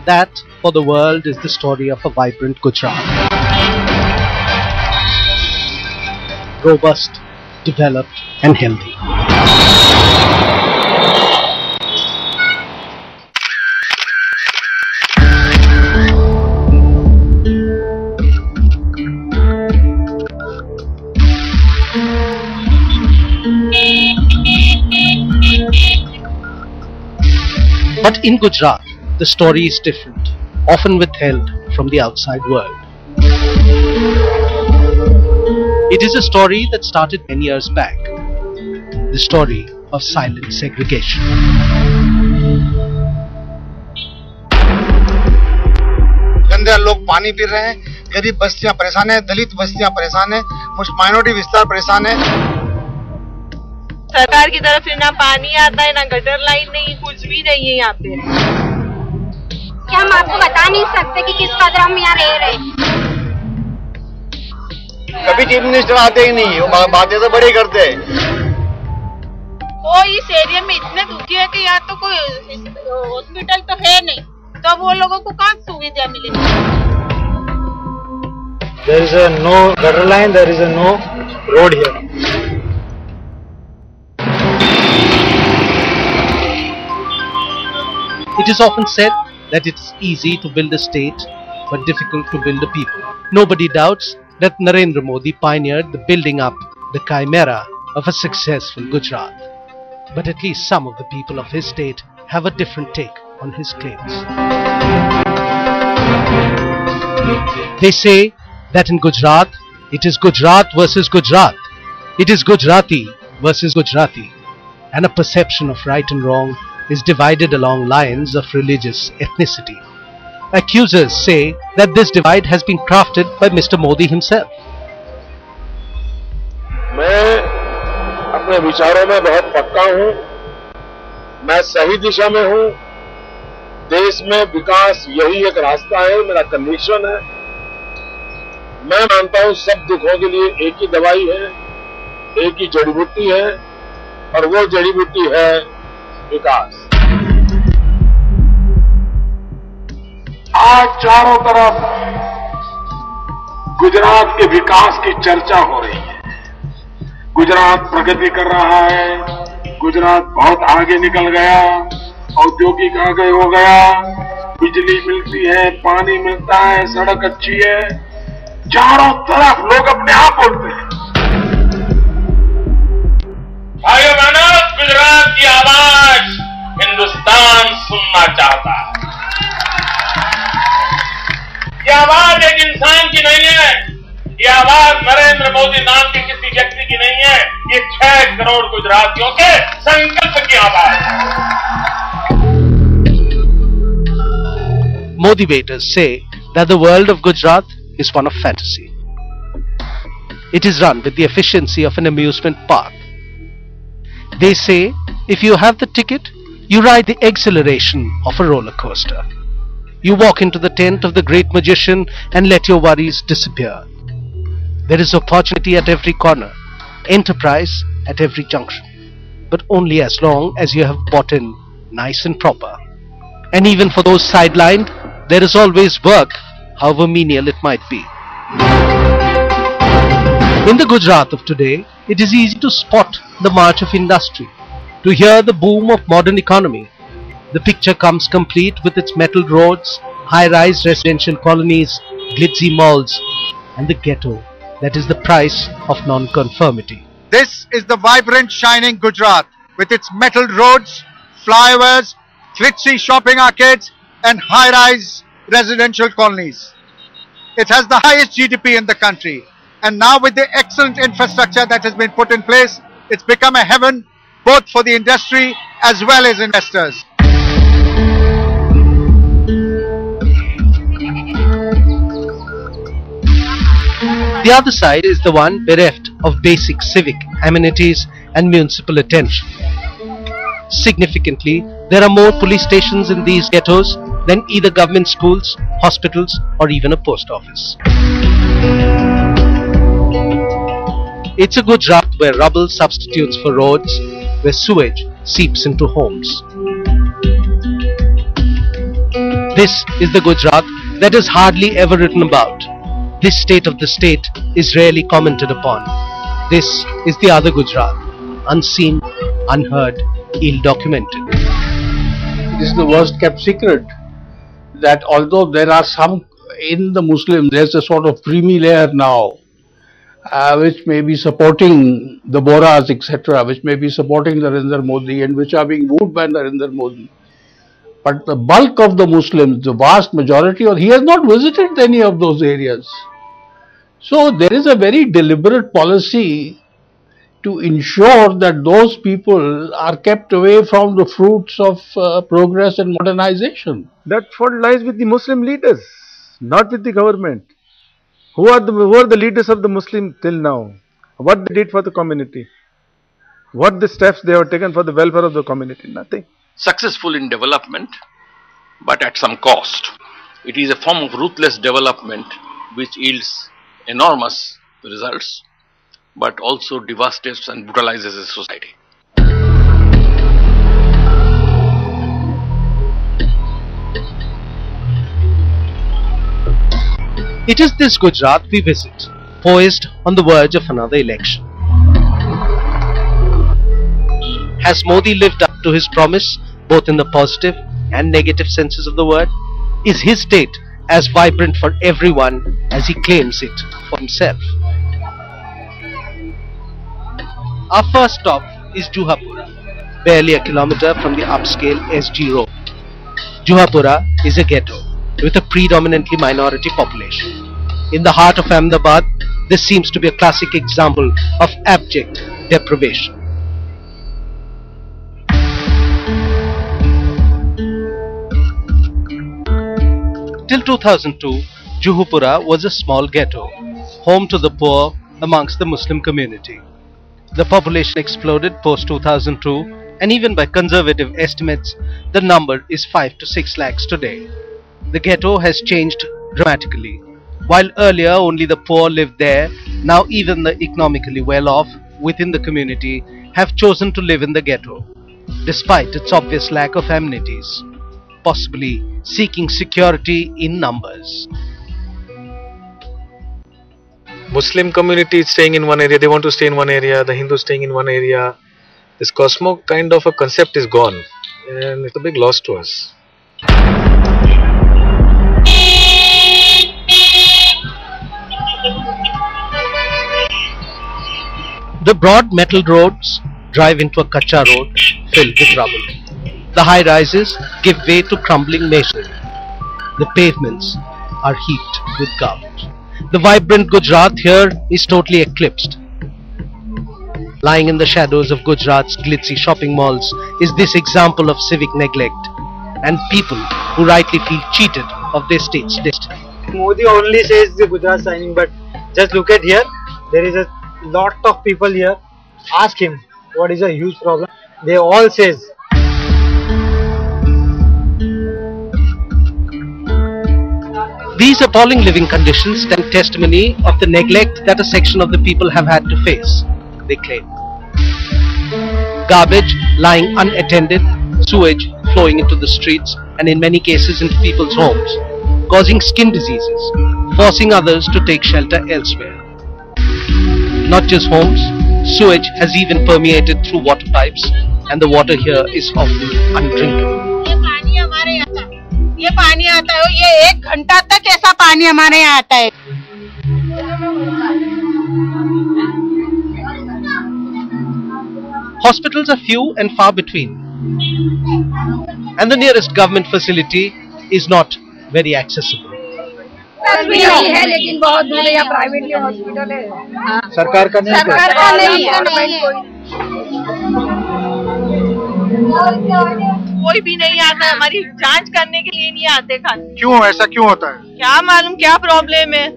That, for the world, is the story of a vibrant Gujarat. Robust, developed and healthy. But in Gujarat, the story is different, often withheld from the outside world. It is a story that started 10 years back, the story of silent segregation. गंदे लोग पानी P रहे हैं, गरीब बस्तियां परेशान हैं, दलित बस्तियां परेशान हैं, कुछ माइनॉरिटी विस्तार परेशान है। सरकार की तरफ से ना पानी आता है, ना गटर लाइन नहीं, कुछ भी नहीं है यहाँ पे। क्या हम आपको बता नहीं सकते कि किस कदर हम यहाँ रह रहे हैं। कभी चीफ मिनिस्टर आते ही नहीं, वो बातें तो बड़ी करते हैं। वो इस एरिया में इतने दुखी है कि यहाँ तो कोई हॉस्पिटल तो है नहीं, तो वो लोगों को कहाँ सुविधा मिलेगी। There is a no gutter line, there is a no road here. It is often said that it is easy to build a state, but difficult to build a people. Nobody doubts that Narendra Modi pioneered the building up the chimera of a successful Gujarat. But at least some of the people of his state have a different take on his claims. They say that in Gujarat, it is Gujarat versus Gujarat. It is Gujarati versus Gujarati. And a perception of right and wrong is divided along lines of religious ethnicity. Accusers say that this divide has been crafted by Mr. Modi himself. मैं अपने विचारों में बहुत पक्का हूं, मैं सही दिशा में हूं, देश में विकास यही एक रास्ता है, मेरा कन्विक्शन है। मैं मानता हूं सब दुखों के लिए एक ही दवाई है, एक ही जड़ी बूटी है, और वो जड़ी बूटी है विकास। आज चारों तरफ गुजरात के विकास की चर्चा हो रही है। गुजरात प्रगति कर रहा है, गुजरात बहुत आगे निकल गया, औद्योगिक आगे हो गया, बिजली मिलती है, पानी मिलता है, सड़क अच्छी है। चारों तरफ लोग अपने आप बोलते हैं। भाइयों बहनों, गुजरात की आवाज हिंदुस्तान सुनना चाहता है। ये आवाज एक इंसान की नहीं है, ये आवाज नरेंद्र मोदी नाम के किसी व्यक्ति की नहीं है, ये 6 करोड़ गुजरातियों के संकल्प की आवाज है। Motivators say that the world of Gujarat is one of fantasy. It is run with the efficiency of an amusement park. They say if you have the ticket, you ride the exhilaration of a roller coaster. You walk into the tent of the great magician and let your worries disappear. There is opportunity at every corner, enterprise at every junction, but only as long as you have bought in nice and proper. And even for those sidelined, there is always work, however menial it might be. In the Gujarat of today, it is easy to spot the march of industry, to hear the boom of modern economy. The picture comes complete with its metalled roads, high-rise residential colonies, glitzy malls, and the ghetto that is the price of non-conformity. This is the vibrant, shining Gujarat with its metalled roads, flyovers, glitzy shopping arcades, and high-rise residential colonies. It has the highest GDP in the country, and now with the excellent infrastructure that has been put in place, it's become a heaven both for the industry as well as investors. The other side is the one bereft of basic civic amenities and municipal attention. Significantly, there are more police stations in these ghettos than either government schools, hospitals, or even a post office. It's a Gujarat where rubble substitutes for roads, where sewage seeps into homes. This is the Gujarat that is hardly ever written about. This state of the state is rarely commented upon. This is the other Gujarat, unseen, unheard, ill-documented. This is the worst kept secret, that although there are some in the Muslims, there's a sort of creamy layer now, which may be supporting the Bohras, etc., which may be supporting Narendra Modi and which are being wooed by Narendra Modi. But the bulk of the Muslims, the vast majority, he has not visited any of those areas. So there is a very deliberate policy to ensure that those people are kept away from the fruits of progress and modernization. That fault lies with the Muslim leaders, not with the government. Who are the leaders of the Muslim till now? What they did for the community? What the steps they have taken for the welfare of the community? Nothing. Successful in development, but at some cost. It is a form of ruthless development which yields enormous results, but also devastates and brutalizes a society. It is this Gujarat we visit, poised on the verge of another election. Has Modi lived up to his promise, both in the positive and negative senses of the word? Is his state as vibrant for everyone as he claims it for himself? Our first stop is Juhapura, barely a kilometer from the upscale SG road. Juhapura is a ghetto with a predominantly minority population. In the heart of Ahmedabad, this seems to be a classic example of abject deprivation. Till 2002, Juhapura was a small ghetto, home to the poor amongst the Muslim community. The population exploded post-2002, and even by conservative estimates, the number is 5 to 6 lakhs today. The ghetto has changed dramatically. While earlier only the poor lived there, now even the economically well-off within the community have chosen to live in the ghetto, despite its obvious lack of amenities, possibly seeking security in numbers. Muslim community is staying in one area, they want to stay in one area, the Hindus staying in one area. This Cosmo kind of a concept is gone, and it's a big loss to us. The broad metal roads drive into a kacha road filled with rubble. The high rises give way to crumbling masonry. The pavements are heaped with garbage. The vibrant Gujarat here is totally eclipsed. Lying in the shadows of Gujarat's glitzy shopping malls is this example of civic neglect and people who rightly feel cheated of their state's destiny. Modi only says the Gujarat signing, but just look at here, there is a lot of people here. Ask him what is a huge problem. They all says. These appalling living conditions stand testimony of the neglect that a section of the people have had to face, they claim. Garbage lying unattended, sewage flowing into the streets and in many cases into people's homes, causing skin diseases, forcing others to take shelter elsewhere. Not just homes, sewage has even permeated through water pipes and the water here is often undrinkable. ये पानी आता है, ये 1 घंटा तक ऐसा पानी हमारे यहाँ आता है. Hospitals are few and far between, and the nearest government facility is not very accessible. है लेकिन बहुत दूर है, या प्राइवेट हॉस्पिटल है. सरकार का नहीं कोई भी नहीं आता है, हमारी जांच करने के लिए नहीं आते खाने. क्यों ऐसा क्यों होता है? क्या मालूम क्या प्रॉब्लम है.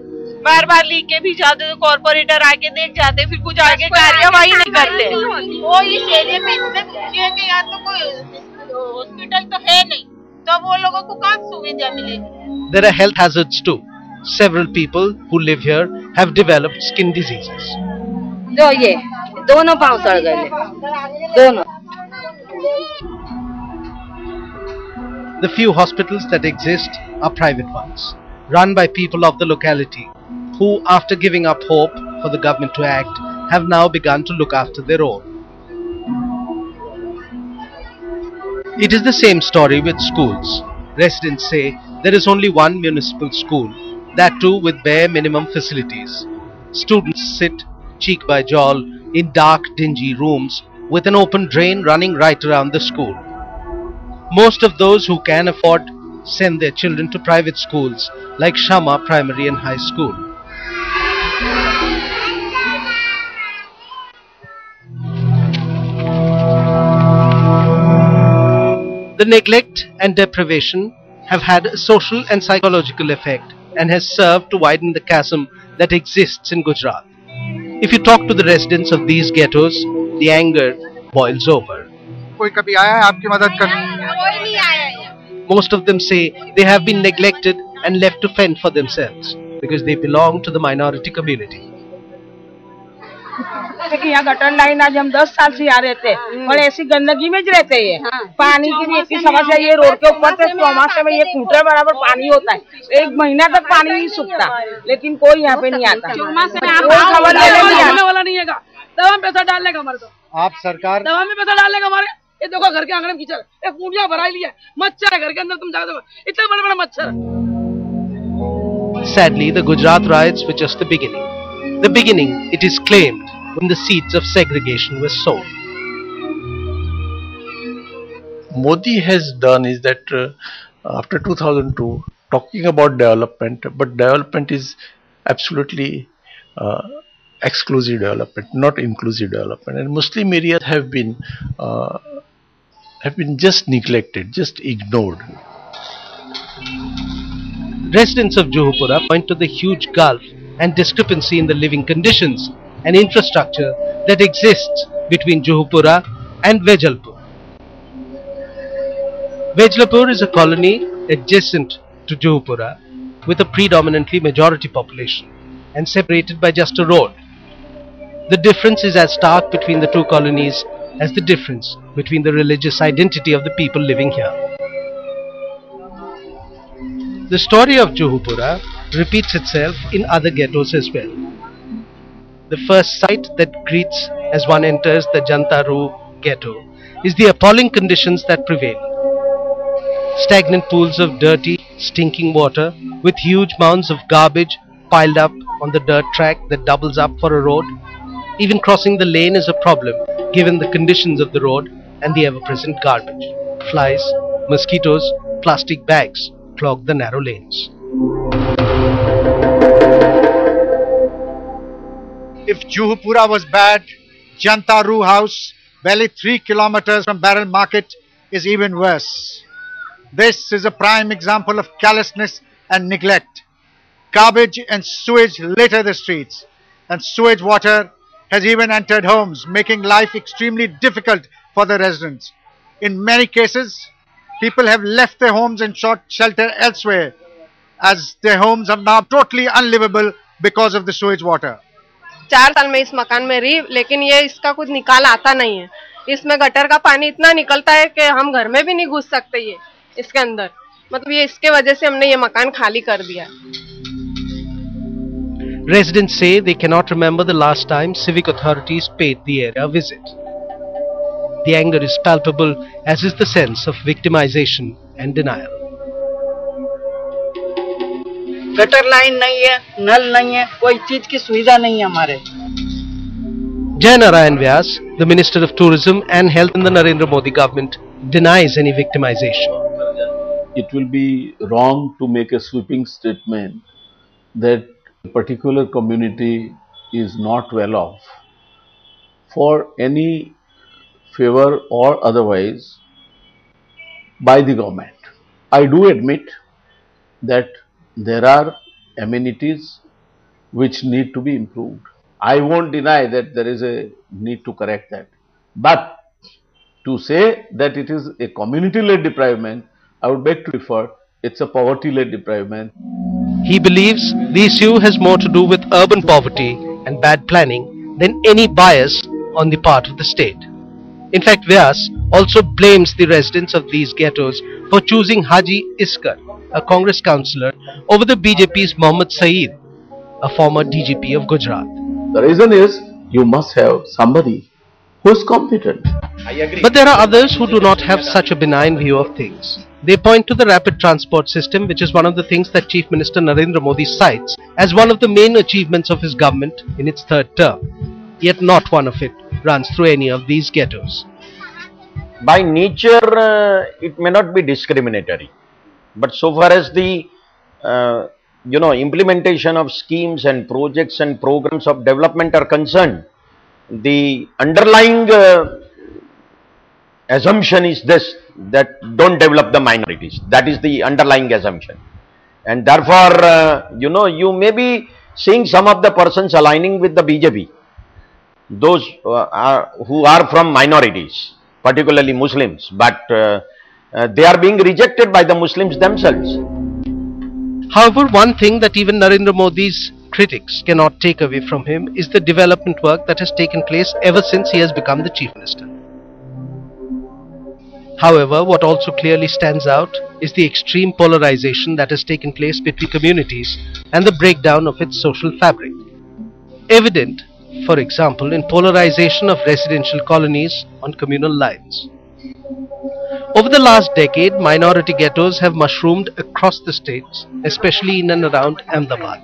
बार बार लिख के भी जाते तो कॉर्पोरेटर आके देख जाते, फिर कुछ आगे कार्यवाही नहीं करते. वो इस एरिया में इतने दुखी है कि यहाँ तो कोई हॉस्पिटल तो है नहीं, तो वो लोगों को कहाँ सुविधा मिलेगी. There are health hazards too. Several people who live here have developed skin diseases. जो ये दोनों पाँव सड़ गए, दोनों. The few hospitals that exist are private ones, run by people of the locality, who, after giving up hope for the government to act, have now begun to look after their own. It is the same story with schools. Residents say there is only one municipal school, that too with bare minimum facilities. Students sit cheek by jowl in dark, dingy rooms with an open drain running right around the school. Most of those who can afford send their children to private schools like Shama Primary and High School. The neglect and deprivation have had a social and psychological effect and has served to widen the chasm that exists in Gujarat. If you talk to the residents of these ghettos, the anger boils over. कोई कभी आया है आपकी मदद करने? Most of them say they have been neglected and left to fend for themselves because they belong to the minority community. देखिए यहाँ gutter line आज हम 10 साल से यहाँ रहते हैं और ऐसी गंदगी में रहते हैं। पानी की भी इतनी समस्या, ये रोड के ऊपर से चौमासे में ये फुटे बराबर पानी होता है, 1 महीना तक पानी नहीं सूखता, लेकिन कोई यहाँ पे नहीं आता, कोई खबर लेने वाला नहीं है। दवा में पैसा डालने का हमारे, तो आप सरकार दवा में पैसा डालने का हमारे, ये देखो घर के आंगन में कीचड़, एक पूंजिया भरा लिया, मच्छर है घर के अंदर, तुम जाकर देखो इतने बड़े बड़े मच्छर। Sadly, the Gujarat riots were just the beginning. The beginning, it is claimed, when the seeds of segregation were sown. Modi has done is that after 2002, talking about development, but development is absolutely exclusive development, not inclusive development, and Muslim areas have been just neglected, just ignored. Residents of Juhupura point to the huge gulf and discrepancy in the living conditions and infrastructure that exists between Juhupura and Vejalpur. Vejalpur is a colony adjacent to Juhupura with a predominantly majority population and separated by just a road. The difference is as stark between the two colonies as the difference between the religious identity of the people living here. The story of Juhupura repeats itself in other ghettos as well. The first sight that greets as one enters the Jantaru ghetto is the appalling conditions that prevail. Stagnant pools of dirty, stinking water with huge mounds of garbage piled up on the dirt track that doubles up for a road. Even crossing the lane is a problem given the conditions of the road and the ever-present garbage. Flies, mosquitoes, plastic bags clog the narrow lanes. If Juhupura was bad, Jantaru House, barely 3 kilometers from Barrel Market, is even worse. This is a prime example of callousness and neglect. Garbage and sewage litter the streets, and sewage water has even entered homes, making life extremely difficult for the residents. In many cases, people have left their homes and sought shelter elsewhere, as their homes are now totally unlivable because of the sewage water. 4 साल में इस मकान में रही, लेकिन ये इसका कुछ निकाल आता नहीं है। इसमें गटर का पानी इतना निकलता है कि हम घर में भी नहीं घुस सकते ये इसके अंदर, मतलब ये इसके वजह से हमने ये मकान खाली कर दिया। Residents say they cannot remember the last time civic authorities paid the area a visit. The anger is palpable, as is the sense of victimization and denial. Gutter line नहीं है, नल नहीं है, कोई चीज की सुविधा नहीं है हमारे। Jai Narayan Vyas, the Minister of Tourism and Health in the Narendra Modi government, denies any victimization. It will be wrong to make a sweeping statement that a particular community is not well off for any favor or otherwise by the government. I do admit that there are amenities which need to be improved. I won't deny that there is a need to correct that. But to say that it is a community-led deprivation, I would beg to differ. It's a poverty-led deprivation. He believes the issue has more to do with urban poverty and bad planning than any bias on the part of the state. In fact, Vyas also blames the residents of these ghettos for choosing Haji Iskar, a Congress councillor, over the BJP's Mohammad Saeed, a former DGP of Gujarat. The reason is you must have somebody who is competent. But there are others who do not have such a benign view of things. They point to the rapid transport system, which is one of the things that Chief Minister Narendra Modi cites as one of the main achievements of his government in its third term. Yet not one of it runs through any of these ghettos. By nature, it may not be discriminatory, but so far as the implementation of schemes and projects and programs of development are concerned, the underlying assumption is this, that don't develop the minorities. That is the underlying assumption. And therefore, you may be seeing some of the persons aligning with the BJP, those who are from minorities, particularly Muslims, but they are being rejected by the Muslims themselves. However, one thing that even Narendra Modi's critics cannot take away from him is the development work that has taken place ever since he has become the Chief Minister. However, what also clearly stands out is the extreme polarization that has taken place between communities and the breakdown of its social fabric. Evident, for example, in polarization of residential colonies on communal lines. Over the last decade, minority ghettos have mushroomed across the states, especially in and around Ahmedabad,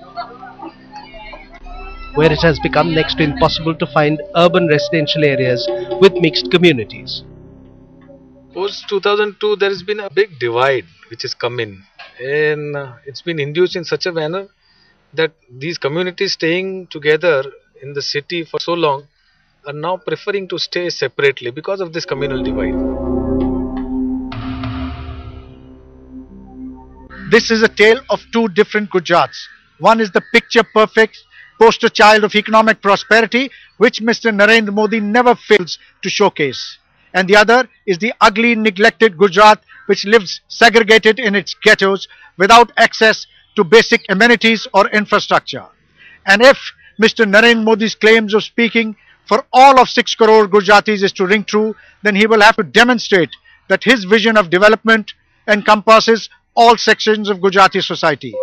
where it has become next to impossible to find urban residential areas with mixed communities. Post 2002, there has been a big divide which has come in, and it's been induced in such a manner that these communities staying together in the city for so long are now preferring to stay separately because of this communal divide. This is a tale of two different Gujarats. One is the picture-perfect poster child of economic prosperity, which Mr. Narendra Modi never fails to showcase. And the other is the ugly, neglected Gujarat, which lives segregated in its ghettos without access to basic amenities or infrastructure. And if Mr. Narendra Modi's claims of speaking for all of 6 crore Gujaratis is to ring true, then he will have to demonstrate that his vision of development encompasses all sections of Gujarati society.